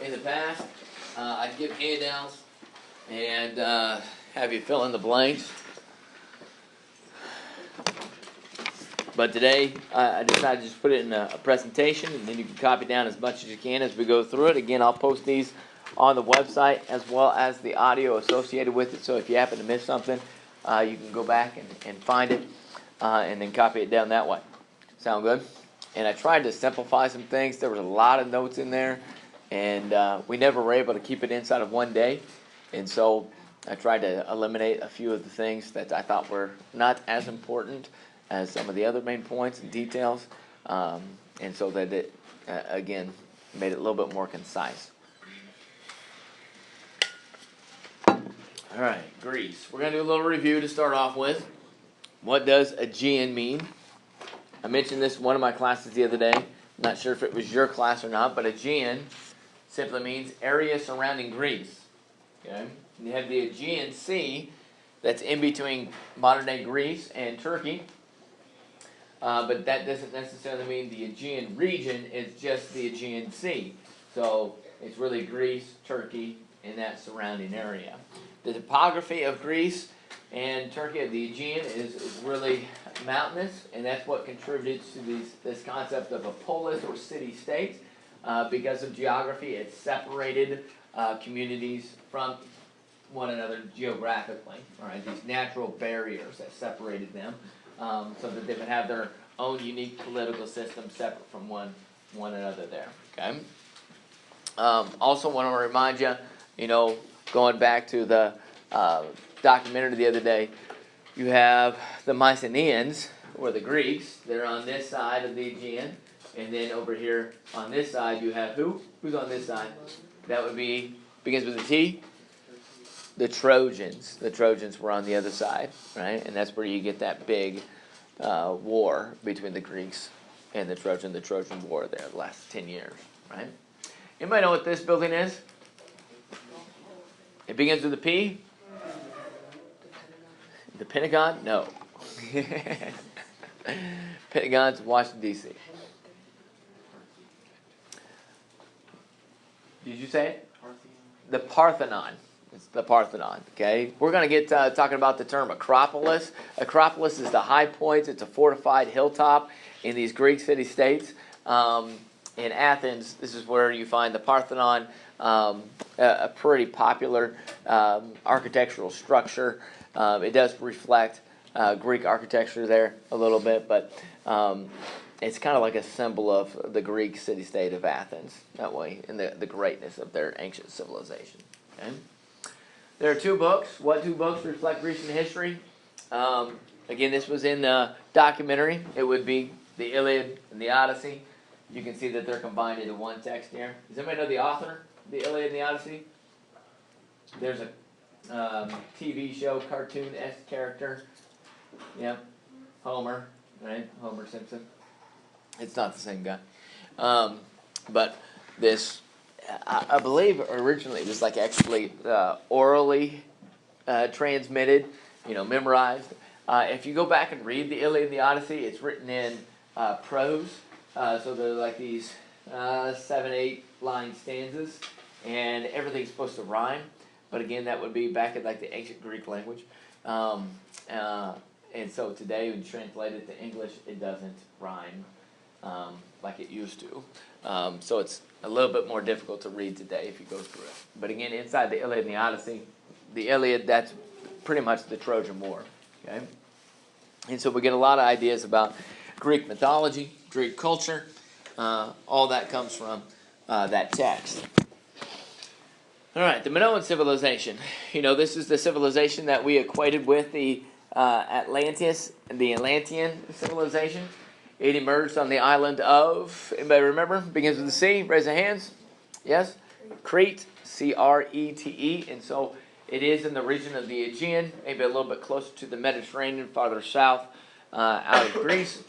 in the past, I'd give handouts and have you fill in the blanks. But today, I decided to just put it in a presentation, and then you can copy down as much as you can as we go through it. Again, I'll post these on the website as well as the audio associated with it. So if you happen to miss something, you can go back and find it and then copy it down that way. Sound good? And I tried to simplify some things. There was a lot of notes in there, and we never were able to keep it inside of one day. And so I tried to eliminate a few of the things that I thought were not as important as some of the other main points and details, and so that it, again, made it a little bit more concise. All right, Greece. We're going to do a little review to start off with. What does Aegean mean? I mentioned this in one of my classes the other day. I'm not sure if it was your class or not, but Aegean simply means area surrounding Greece. Okay? And you have the Aegean Sea that's in between modern-day Greece and Turkey. But that doesn't necessarily mean the Aegean region is just the Aegean Sea. So it's really Greece, Turkey, and that surrounding area. The topography of Greece and Turkey, the Aegean, is really mountainous, and that's what contributed to this concept of a polis or city-state. Because of geography, it separated communities from one another geographically. All right, these natural barriers that separated them. So that they would have their own unique political system separate from one another there. Okay. Also want to remind you, going back to the documentary the other day, you have the Mycenaeans, or the Greeks. They're on this side of the Aegean. And then over here on this side, you have who? Who's on this side? That would be, begins with a T. The Trojans. The Trojans were on the other side, right? And that's where you get that big war between the Greeks and the Trojan War there, the last 10 years, right? Anybody know what this building is? It begins with a P? The Pentagon? No. Pentagon's Washington, D.C. Did you say it? The Parthenon. It's the Parthenon, okay? We're going to get talking about the term Acropolis. Acropolis is the high point. It's a fortified hilltop in these Greek city-states. In Athens, this is where you find the Parthenon, a pretty popular architectural structure. It does reflect Greek architecture there a little bit, but it's kind of like a symbol of the Greek city-state of Athens, that way, and the greatness of their ancient civilization, okay? There are two books. What two books reflect Grecian history? Again, this was in the documentary. It would be the Iliad and the Odyssey. You can see that they're combined into one text here. Does anybody know the author, the Iliad and the Odyssey? There's a TV show, cartoon-esque character. Yep, Homer, right? Homer Simpson. It's not the same guy. But this... I believe originally it was like actually orally transmitted, memorized. If you go back and read the Iliad and the Odyssey, it's written in prose. So they're like these 7-8 line stanzas, and everything's supposed to rhyme. But again, that would be back in like the ancient Greek language. And so today, when you translate it to English, it doesn't rhyme like it used to. So it's a little bit more difficult to read today if you go through it. But again, inside the Iliad and the Odyssey, the Iliad, that's pretty much the Trojan War. Okay? And so we get a lot of ideas about Greek mythology, Greek culture. All that comes from that text. All right, the Minoan civilization. This is the civilization that we equated with the Atlantis, the Atlantean civilization. It emerged on the island of, anybody remember? Begins with a C. Raise your hands. Yes? Crete. Crete. And so it is in the region of the Aegean, maybe a little bit closer to the Mediterranean, farther south out of Greece.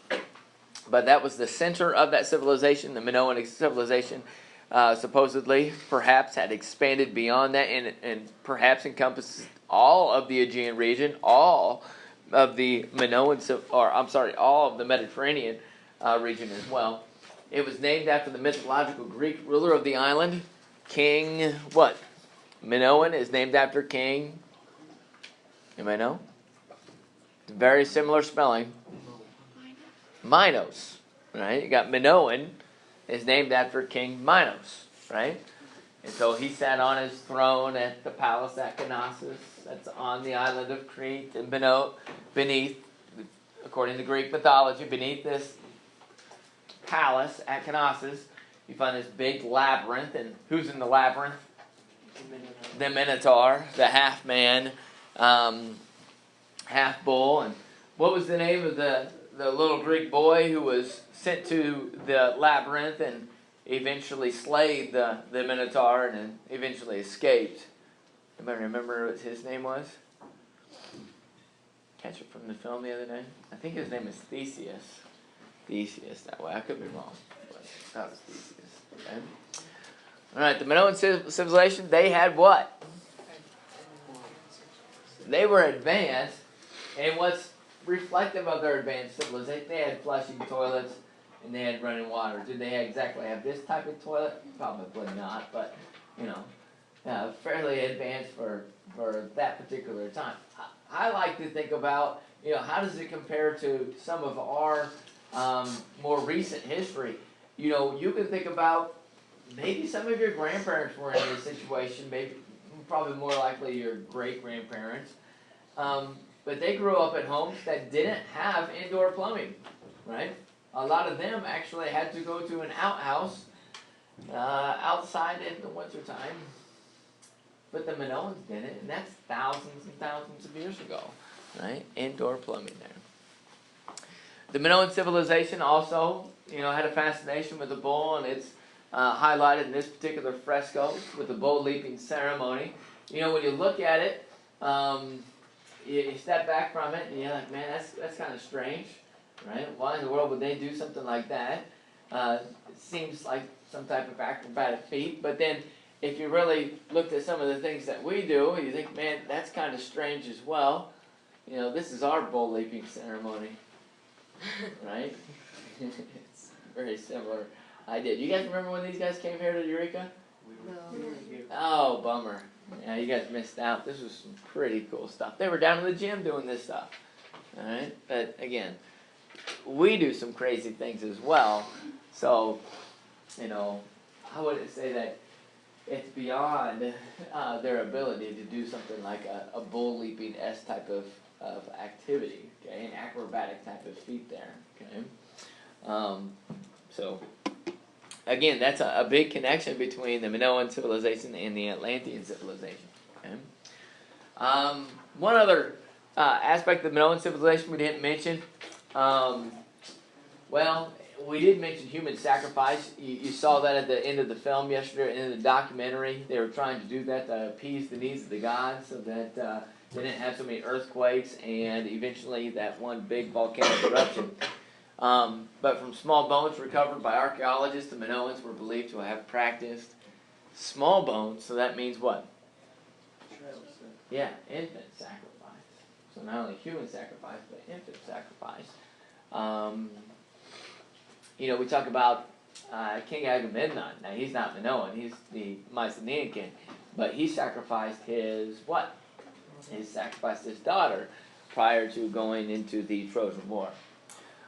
But that was the center of that civilization. The Minoan civilization supposedly perhaps had expanded beyond that and perhaps encompassed all of the Aegean region, all of the all of the Mediterranean region as well. It was named after the mythological Greek ruler of the island, King what? Minoan is named after King. Anybody know? It's very similar spelling. Minos, right? You got Minoan is named after King Minos, right? And so he sat on his throne at the palace at Knossos. That's on the island of Crete, and beneath, according to Greek mythology, beneath this palace at Knossos, you find this big labyrinth. And who's in the labyrinth? The Minotaur, the half man, half bull. And what was the name of the little Greek boy who was sent to the labyrinth and eventually slayed the Minotaur and then eventually escaped? Anybody remember what his name was? Catch it from the film the other day. I think his name is Theseus. Theseus, that way. I could be wrong, but that was Theseus. Okay. All right, the Minoan civilization, they had what? They were advanced, and what's reflective of their advanced civilization, they had flushing toilets and they had running water. Did they exactly have this type of toilet? Probably not, but, fairly advanced for that particular time. I like to think about, how does it compare to some of our more recent history? You can think about maybe some of your grandparents were in this situation, maybe probably more likely your great-grandparents, but they grew up in homes that didn't have indoor plumbing, right? A lot of them actually had to go to an outhouse outside in the wintertime, but the Minoans didn't, and that's thousands and thousands of years ago, right? Indoor plumbing there. The Minoan civilization also, had a fascination with the bull, and it's highlighted in this particular fresco with the bull leaping ceremony. When you look at it, you step back from it, and you're like, man, that's kind of strange, right? Why in the world would they do something like that? It seems like some type of acrobatic feat, but then if you really looked at some of the things that we do, you think, man, that's kind of strange as well. This is our bull leaping ceremony, right? It's very similar. I did. You guys remember when these guys came here to Eureka? No. Oh, bummer. Yeah, you guys missed out. This was some pretty cool stuff. They were down in the gym doing this stuff. All right? But again, we do some crazy things as well. So, I wouldn't say that it's beyond their ability to do something like a bull leaping S type of activity, okay? An acrobatic type of feat there, okay? So, again, that's a big connection between the Minoan civilization and the Atlantean civilization, okay? One other aspect of the Minoan civilization we didn't mention, we did mention human sacrifice. You saw that at the end of the film yesterday, in the documentary. They were trying to do that to appease the needs of the gods so that they didn't have so many earthquakes and eventually that one big volcanic eruption. But from small bones recovered by archaeologists, the Minoans were believed to have practiced small bones, so that means what? Yeah, infant sacrifice. So not only human sacrifice, but infant sacrifice. We talk about King Agamemnon. Now, he's not Minoan, he's the Mycenaean king. But he sacrificed his what? He sacrificed his daughter prior to going into the Trojan War.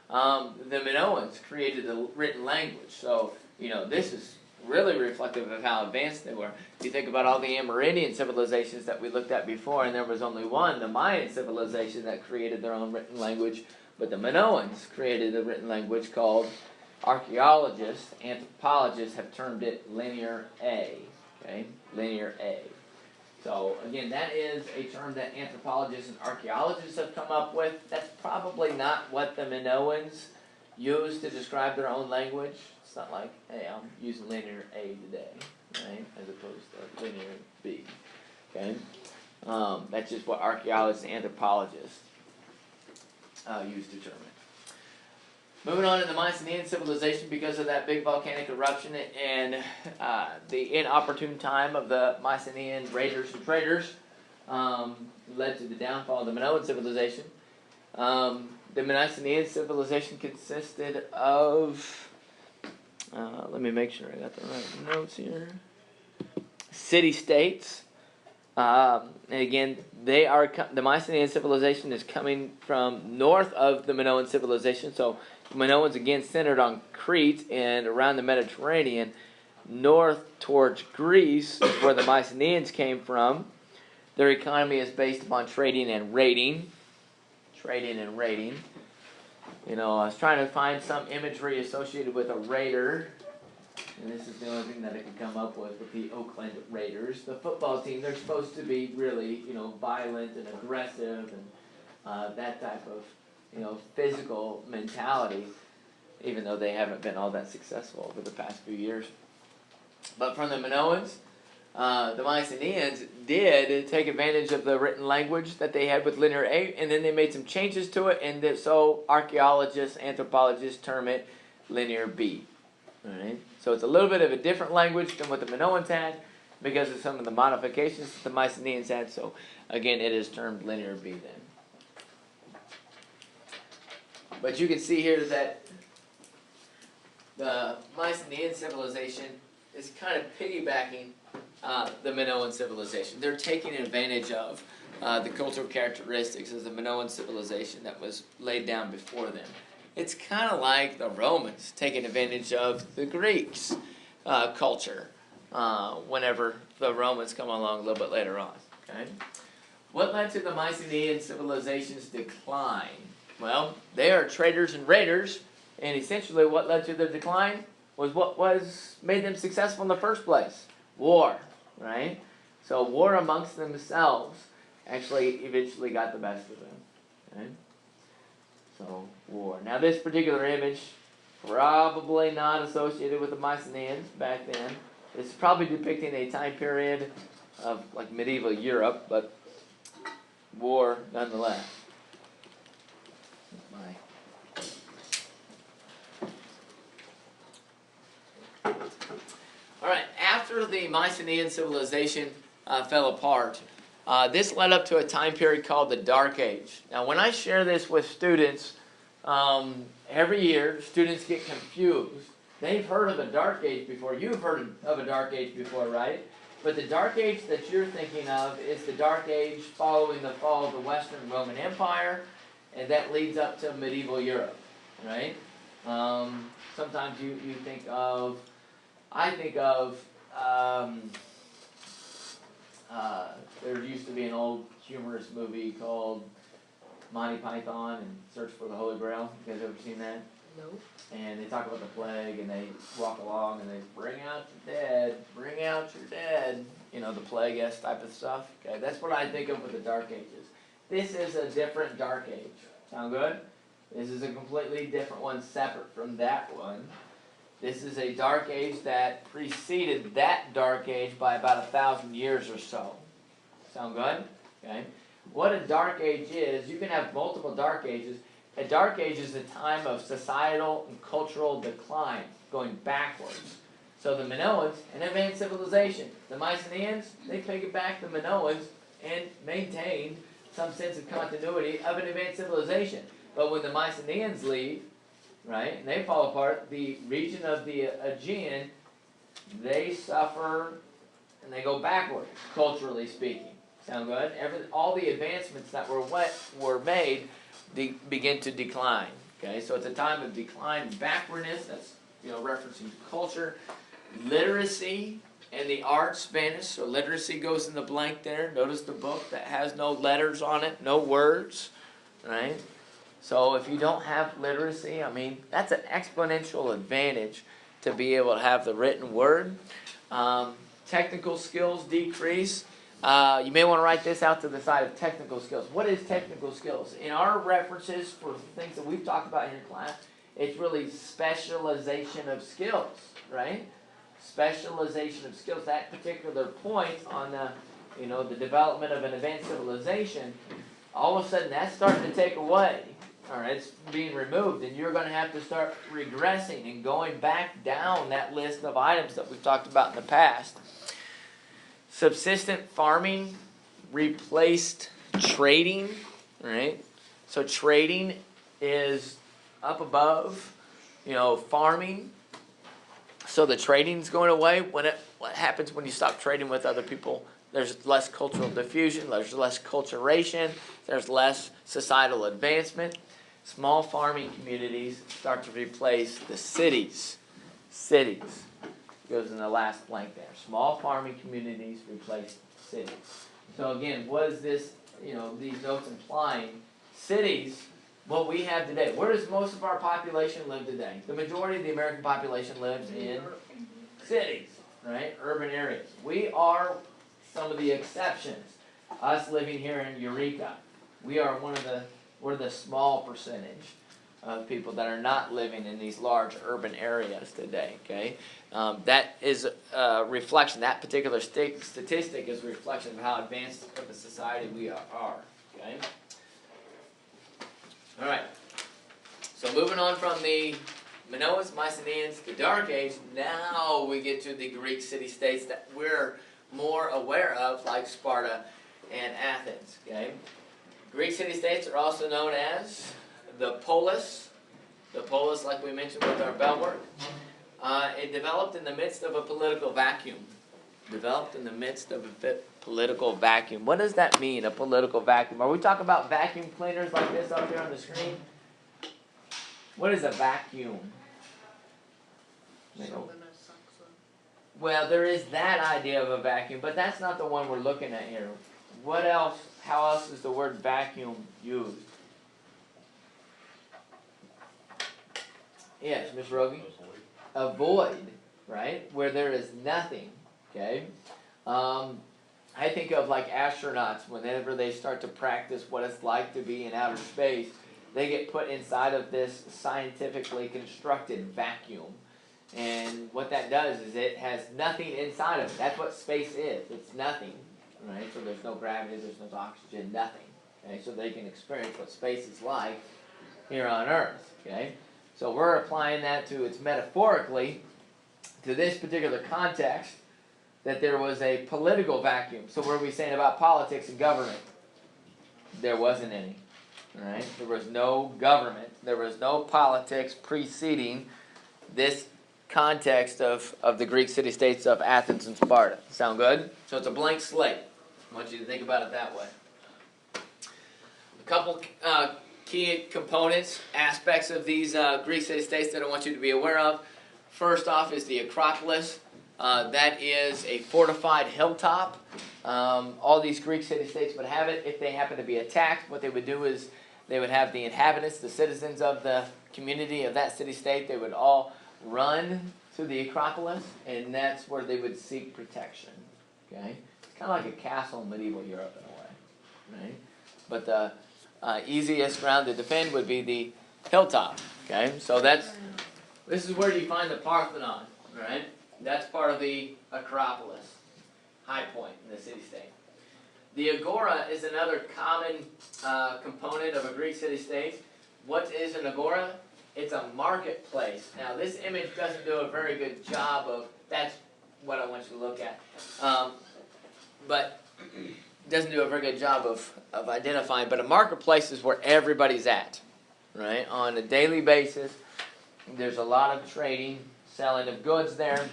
The Minoans created a written language. So, this is really reflective of how advanced they were. If you think about all the Amerindian civilizations that we looked at before, and there was only one, the Mayan civilization, that created their own written language. But the Minoans created a written language called, archaeologists, anthropologists have termed it Linear A. Okay? Linear A. So, again, that is a term that anthropologists and archaeologists have come up with. That's probably not what the Minoans used to describe their own language. It's not like, hey, I'm using Linear A today, right, as opposed to Linear B. Okay? That's just what archaeologists and anthropologists use to determine. Moving on to the Mycenaean civilization, because of that big volcanic eruption and the inopportune time of the Mycenaean raiders and traders led to the downfall of the Minoan civilization. The Mycenaean civilization consisted of, let me make sure I got the right notes here. city-states. And again, the Mycenaean civilization is coming from north of the Minoan civilization. So the Minoans again centered on Crete and around the Mediterranean. North towards Greece is where the Mycenaeans came from. Their economy is based upon trading and raiding. You know, I was trying to find some imagery associated with a raider, and this is the only thing that I could come up with the Oakland Raiders. The football team, they're supposed to be really, you know, violent and aggressive and that type of, you know, physical mentality, even though they haven't been all that successful over the past few years. But from the Minoans, the Mycenaeans did take advantage of the written language that they had with Linear A, and then they made some changes to it, and so archaeologists, anthropologists term it Linear B. All right? So it's a little bit of a different language than what the Minoans had because of some of the modifications that the Mycenaeans had. So again, it is termed Linear B then. But you can see here that the Mycenaean civilization is kind of piggybacking the Minoan civilization. They're taking advantage of the cultural characteristics of the Minoan civilization that was laid down before them. It's kind of like the Romans taking advantage of the Greeks' culture whenever the Romans come along a little bit later on. Okay? What led to the Mycenaean civilization's decline? Well, they are traders and raiders, and essentially what led to their decline was what made them successful in the first place. War, right? So war amongst themselves actually eventually got the best of them. Okay? So, war. Now this particular image, probably not associated with the Mycenaeans back then. It's probably depicting a time period of like medieval Europe, but war nonetheless. Alright, after the Mycenaean civilization fell apart, this led up to a time period called the Dark Age. Now when I share this with students, every year students get confused. They've heard of a Dark Age before. You've heard of a Dark Age before, right? But the Dark Age that you're thinking of is the Dark Age following the fall of the Western Roman Empire, and that leads up to medieval Europe, right? Sometimes you think of, I think of, there used to be an old humorous movie called Monty Python and Search for the Holy Grail. You guys ever seen that? No. And they talk about the plague, and they walk along, and they bring out your dead, bring out your dead. You know, the plague-esque type of stuff. Okay, that's what I think of with the Dark Ages. This is a different Dark Age. Sound good? This is a completely different one, separate from that one. This is a Dark Age that preceded that Dark Age by about 1,000 years or so. Sound good? Okay. What a Dark Age is, you can have multiple Dark Ages. A Dark Age is a time of societal and cultural decline, going backwards. So the Minoans, an advanced civilization. The Mycenaeans, they piggybacked the Minoans and maintained some sense of continuity of an advanced civilization. But when the Mycenaeans leave, right, and they fall apart, the region of the Aegean, they suffer and they go backwards, culturally speaking. Sound good? All the advancements that were made begin to decline. Okay, so it's a time of decline, backwardness. That's referencing culture, literacy, and the arts vanish. So literacy goes in the blank there. Notice the book that has no letters on it, no words, right? So if you don't have literacy, I mean, that's an exponential advantage to be able to have the written word. Technical skills decrease. You may want to write this out to the side of technical skills. What is technical skills? In our references for things that we've talked about in your class, it's really specialization of skills, right? Specialization of skills. That particular point on the development of an advanced civilization, all of a sudden that's starting to take away. All right, it's being removed, and you're going to have to start regressing and going back down that list of items that we've talked about in the past. Subsistent farming replaced trading, right? So trading is up above, farming. So the trading's going away. What happens when you stop trading with other people? There's less cultural diffusion, there's less culturation, there's less societal advancement. Small farming communities start to replace the cities. Cities goes in the last blank there. Small farming communities replace cities. So again, what is this, these notes implying? Cities, what we have today. Where does most of our population live today? The majority of the American population lives in cities, right? Urban areas. We are some of the exceptions. Us living here in Eureka, we are we're the small percentage of people that are not living in these large urban areas today, okay? That is a reflection, that particular statistic is a reflection of how advanced of a society we are, okay? All right, so moving on from the Minoans, Mycenaeans, the Dark Age, now we get to the Greek city-states that we're more aware of, like Sparta and Athens, okay? Greek city-states are also known as the polis. The polis, like we mentioned with our bell work, it developed in the midst of a political vacuum. Developed in the midst of a political vacuum. What does that mean, a political vacuum? Are we talking about vacuum cleaners like this up here on the screen? What is a vacuum? Well, there is that idea of a vacuum, but that's not the one we're looking at here. What else? How else is the word vacuum used? Yes, Ms. Rogie? A void, right? Where there is nothing, okay? I think of like astronauts, whenever they start to practice what it's like to be in outer space, they get put inside of this scientifically constructed vacuum. And what that does is it has nothing inside of it. That's what space is. It's nothing, right? So there's no gravity, there's no oxygen, nothing. Okay, so they can experience what space is like here on Earth, okay? So we're applying that to, it's metaphorically, to this particular context, that there was a political vacuum. So what are we saying about politics and government? There wasn't any, right? There was no government. There was no politics preceding this context of the Greek city-states of Athens and Sparta. Sound good? So it's a blank slate. I want you to think about it that way. A couple key components, aspects of these Greek city-states that I want you to be aware of. First off is the Acropolis. That is a fortified hilltop. All these Greek city-states would have it. If they happen to be attacked, what they would do is they would have the inhabitants, the citizens of the community of that city-state, they would all run to the Acropolis, and that's where they would seek protection. Okay? It's kind of like a castle in medieval Europe in a way. Right? But the easiest ground to defend would be the hilltop. Okay? So this is where you find the Parthenon. Right? That's part of the Acropolis, high point in the city-state. The Agora is another common component of a Greek city-state. What is an Agora? It's a marketplace. Now, this image doesn't do a very good job of, that's what I want you to look at. But doesn't do a very good job of identifying. But a marketplace is where everybody's at, right? On a daily basis, there's a lot of trading, selling of goods there.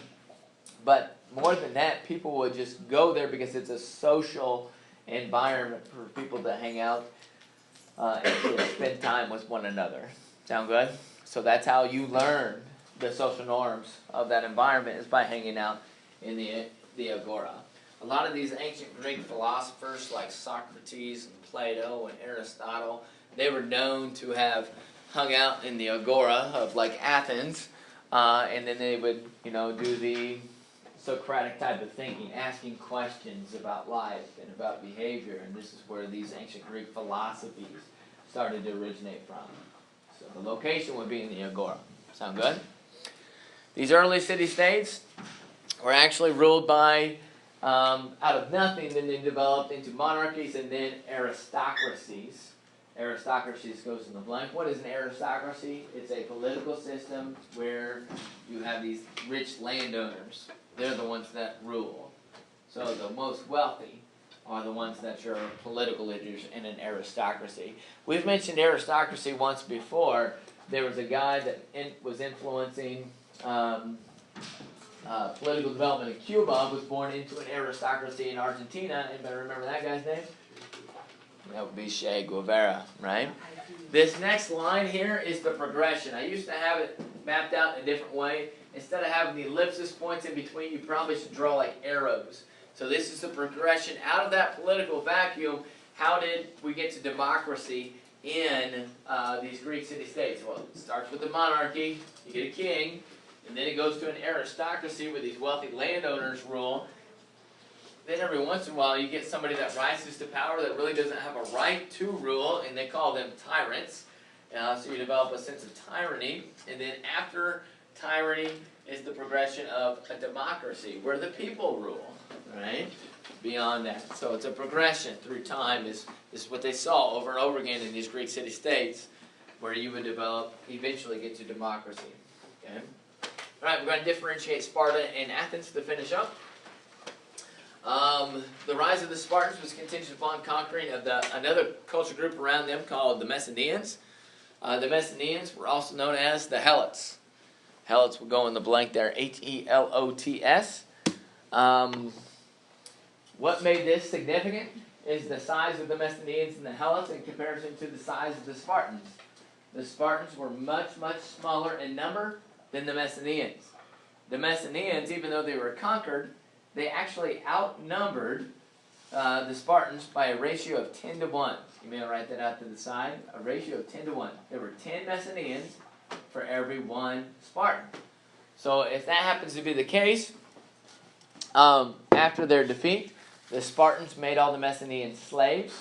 But more than that, people would just go there because it's a social environment for people to hang out and to spend time with one another. Sound good? So that's how you learn the social norms of that environment, is by hanging out in the Agora. A lot of these ancient Greek philosophers like Socrates and Plato and Aristotle, they were known to have hung out in the Agora of like Athens, and then they would, do the Socratic type of thinking, asking questions about life and about behavior, and this is where these ancient Greek philosophies started to originate from. So the location would be in the Agora. Sound good? These early city-states were actually ruled by, out of nothing, then they developed into monarchies and then aristocracies. Aristocracies goes in the blank. What is an aristocracy? It's a political system where you have these rich landowners. They're the ones that rule. So the most wealthy are the ones that are political leaders in an aristocracy. We've mentioned aristocracy once before. There was a guy that was influencing political development in Cuba was born into an aristocracy in Argentina. Anybody remember that guy's name? That would be Che Guevara, right? This next line here is the progression. I used to have it mapped out in a different way. Instead of having the ellipsis points in between, you probably should draw like arrows. So this is the progression out of that political vacuum. How did we get to democracy in these Greek city-states? Well, it starts with the monarchy. You get a king. And then it goes to an aristocracy where these wealthy landowners rule. Then every once in a while you get somebody that rises to power that really doesn't have a right to rule, and they call them tyrants. So you develop a sense of tyranny. And then after tyranny is the progression of a democracy where the people rule, right? Beyond that. So it's a progression through time. This is what they saw over and over again in these Greek city-states, where you would develop, eventually get to democracy. Okay? All right, we're going to differentiate Sparta and Athens to finish up. The rise of the Spartans was contingent upon conquering of another culture group around them called the Messenians. The Messenians were also known as the Helots. Helots will go in the blank there, H-E-L-O-T-S. What made this significant is the size of the Messenians and the Helots in comparison to the size of the Spartans. The Spartans were much, much smaller in number than the Messenians. The Messenians, even though they were conquered, they actually outnumbered the Spartans by a ratio of 10 to 1. You may write that out to the side. A ratio of 10 to 1. There were 10 Messenians for every 1 Spartan. So if that happens to be the case, after their defeat, the Spartans made all the Messenians slaves.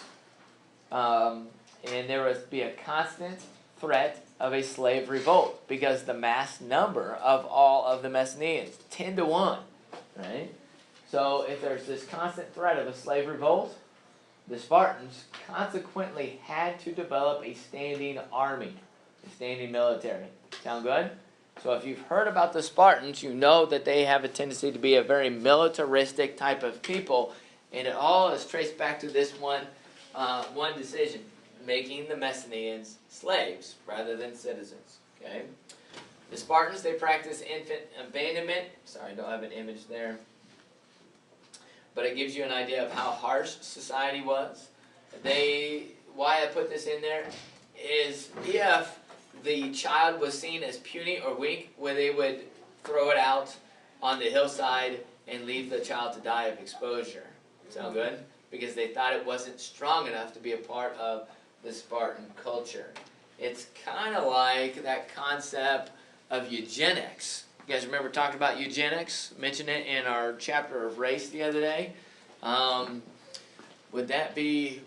And there would be a constant threat of a slave revolt because the mass number of all of the Messenians, 10 to 1, right? So if there's this constant threat of a slave revolt, the Spartans consequently had to develop a standing army, a standing military. Sound good? So if you've heard about the Spartans, you know that they have a tendency to be a very militaristic type of people, and it all is traced back to this one decision: making the Messenians slaves rather than citizens. Okay. The Spartans, they practice infant abandonment. Sorry, I don't have an image there. But it gives you an idea of how harsh society was. Why I put this in there is if the child was seen as puny or weak, where they would throw it out on the hillside and leave the child to die of exposure. Sound good? Because they thought it wasn't strong enough to be a part of the Spartan culture. It's kind of like that concept of eugenics. You guys remember talking about eugenics? Mentioned it in our chapter of race the other day. Would that be,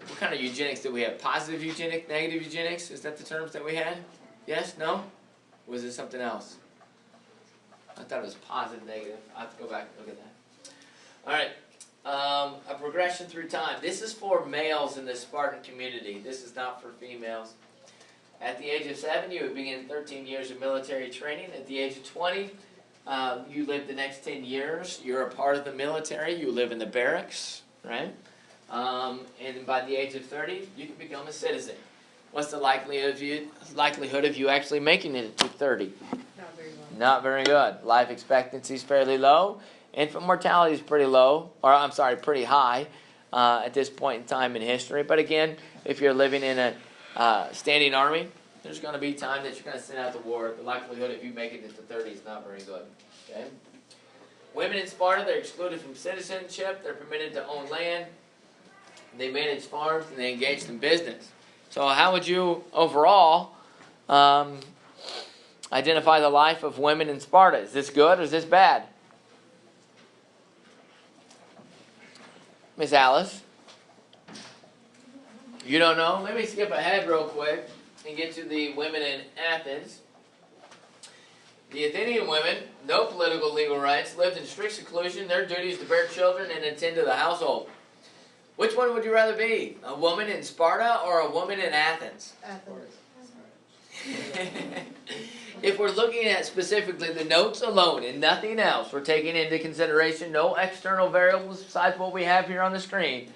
what kind of eugenics did we have? Positive eugenics, negative eugenics? Is that the terms that we had? Yes? No? Or was it something else? I thought it was positive, negative. I have to go back and look at that. All right. A progression through time. This is for males in the Spartan community. This is not for females. At the age of 7, you would begin 13 years of military training. At the age of 20, you live the next 10 years. You're a part of the military. You live in the barracks, right? And by the age of 30, you can become a citizen. What's the likelihood of you actually making it to 30? Not very well. Not very good. Life expectancy is fairly low. Infant mortality is pretty low, or I'm sorry, pretty high at this point in time in history. But again, if you're living in a standing army, there's going to be time that you're going to send out to war. The likelihood of you making it to 30 is not very good. Okay. Women in Sparta, they're excluded from citizenship. They're permitted to own land. They manage farms, and they engaged in business. So how would you, overall, identify the life of women in Sparta? Is this good or is this bad? Miss Alice? You don't know? Let me skip ahead real quick and get to the women in Athens. The Athenian women, no political legal rights, lived in strict seclusion. Their duty is to bear children and attend to the household. Which one would you rather be? A woman in Sparta or a woman in Athens? Athens. If we're looking at specifically the notes alone and nothing else, we're taking into consideration no external variables besides what we have here on the screen,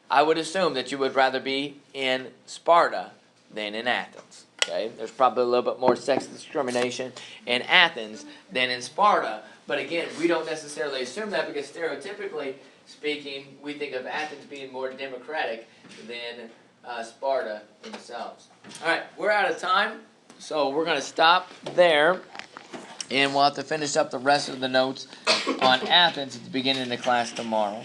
I would assume that you would rather be in Sparta than in Athens. Okay, there's probably a little bit more sex discrimination in Athens than in Sparta. But again, we don't necessarily assume that because stereotypically speaking, we think of Athens being more democratic than Sparta themselves. All right, we're out of time, so we're going to stop there. And we'll have to finish up the rest of the notes on Athens at the beginning of the class tomorrow.